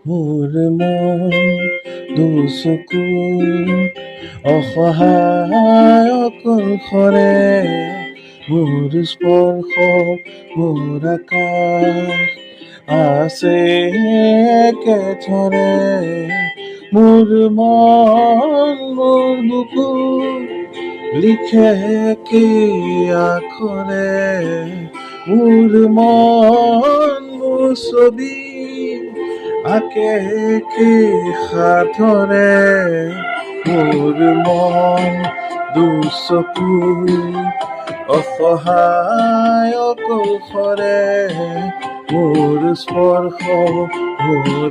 মোৰ মন দুচকু অসহায় অকলশৰে মোৰ স্পৰ্শ মোৰ আকাশ আছে একেথৰে মোৰ মন মোৰ বুকু লিখে কি আখৰে মোৰ মন মোৰ ছবি আকে কি সাধৰে মোৰ মন দুচকু অসহায় অকলশৰে মোৰ স্পৰ্শ মোৰ